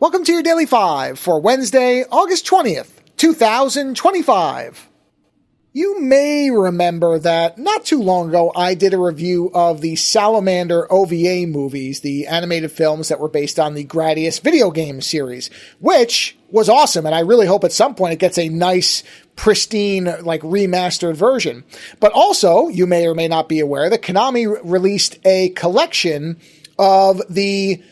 Welcome to your Daily 5 for Wednesday, August 20th, 2025. You may remember that not too long ago I did a review of the Salamander OVA movies, the animated films that were based on the Gradius video game series, which was awesome, and I really hope at some point it gets a nice, pristine, remastered version. But also, you may or may not be aware that Konami released a collection of the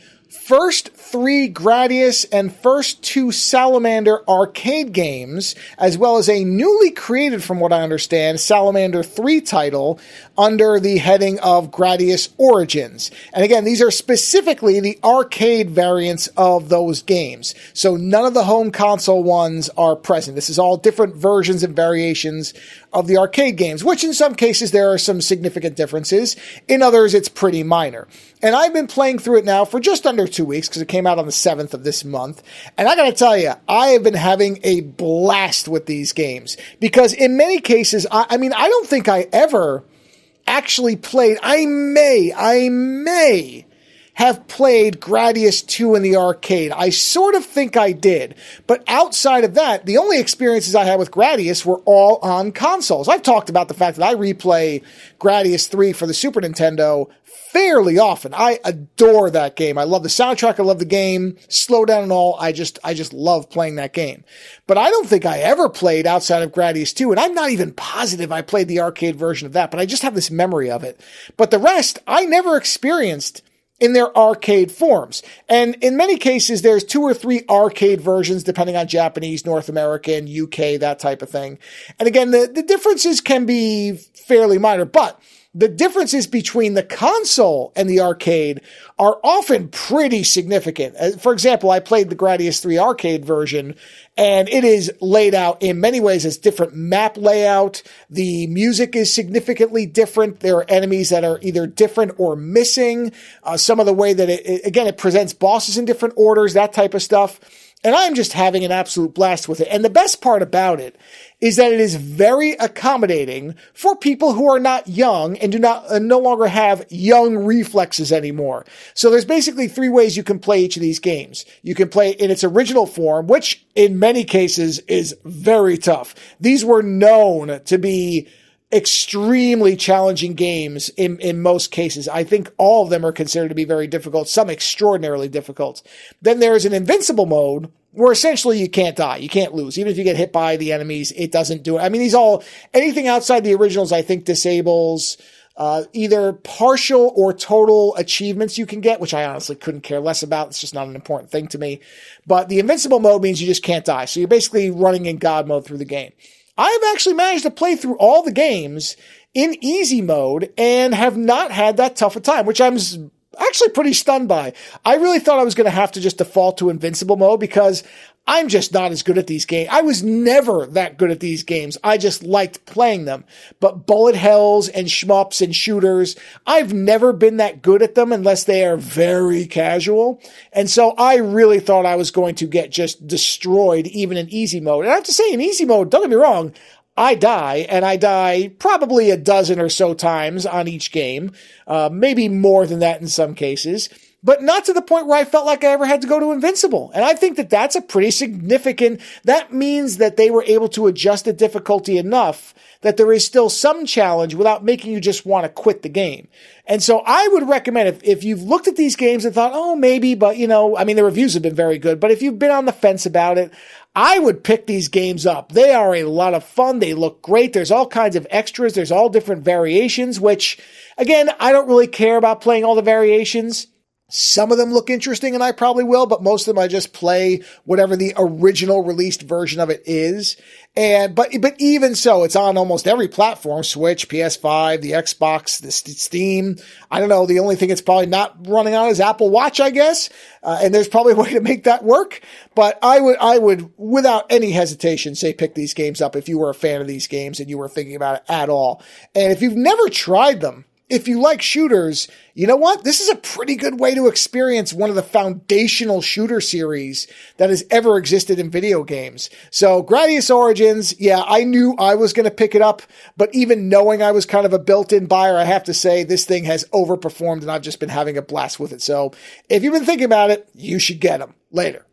first 3 Gradius and first 2 Salamander arcade games, as well as a newly created, from what I understand, Salamander 3 title under the heading of Gradius Origins. And again, these are specifically the arcade variants of those games. So none of the home console ones are present. This is all different versions and variations of the arcade games, which in some cases there are some significant differences. In others, it's pretty minor. And I've been playing through it now for just under 2 weeks because it came out on the 7th of this month. And I gotta tell you, I have been having a blast with these games because in many cases, I don't think I ever actually played, I may have played Gradius 2 in the arcade. I sort of think I did. But outside of that, the only experiences I had with Gradius were all on consoles. I've talked about the fact that I replay Gradius 3 for the Super Nintendo fairly often. I adore that game. I love the soundtrack. I love the game. Slow down and all. I just love playing that game. But I don't think I ever played outside of Gradius 2, and I'm not even positive I played the arcade version of that, but I just have this memory of it. But the rest, I never experienced in their arcade forms. And in many cases, there's 2 or 3 arcade versions, depending on Japanese, North American, UK, that type of thing. And again, the differences can be fairly minor, but the differences between the console and the arcade are often pretty significant. For example, I played the Gradius 3 arcade version, and it is laid out in many ways as different map layout. The music is significantly different. There are enemies that are either different or missing. Some of the way that it presents bosses in different orders, that type of stuff. And I'm just having an absolute blast with it. And the best part about it is that it is very accommodating for people who are not young and no longer have young reflexes anymore. So there's basically 3 ways you can play each of these games. You can play in its original form, which in many cases is very tough. These were known to be extremely challenging games in most cases. I think all of them are considered to be very difficult, some extraordinarily difficult. Then there's an invincible mode where essentially you can't die. You can't lose. Even if you get hit by the enemies, it doesn't do it. I mean, anything outside the originals, I think disables either partial or total achievements you can get, which I honestly couldn't care less about. It's just not an important thing to me. But the invincible mode means you just can't die. So you're basically running in God mode through the game. I have actually managed to play through all the games in easy mode and have not had that tough a time, which I'm actually pretty stunned by. I really thought I was going to have to just default to invincible mode because I'm just not as good at these games. I was never that good at these games. I just liked playing them. But bullet hells and shmups and shooters, I've never been that good at them unless they are very casual. And so I really thought I was going to get just destroyed even in easy mode. And I have to say, in easy mode, don't get me wrong, I die, and I die probably a dozen or so times on each game, maybe more than that in some cases, but not to the point where I felt like I ever had to go to invincible. And I think that that's a pretty significant, that means that they were able to adjust the difficulty enough that there is still some challenge without making you just want to quit the game. And so I would recommend if you've looked at these games and thought, oh, maybe, but the reviews have been very good, but if you've been on the fence about it, I would pick these games up. They are a lot of fun. They look great. There's all kinds of extras. There's all different variations, which, again, I don't really care about playing all the variations. Some of them look interesting, and I probably will, but most of them I just play whatever the original released version of it is. But even so, it's on almost every platform: Switch, PS5, the Xbox, the Steam. I don't know. The only thing it's probably not running on is Apple Watch, I guess. And there's probably a way to make that work. But I would, without any hesitation, say pick these games up if you were a fan of these games and you were thinking about it at all. And if you've never tried them, if you like shooters, you know what? This is a pretty good way to experience one of the foundational shooter series that has ever existed in video games. So Gradius Origins, yeah, I knew I was going to pick it up, but even knowing I was kind of a built-in buyer, I have to say this thing has overperformed and I've just been having a blast with it. So if you've been thinking about it, you should get them. Later.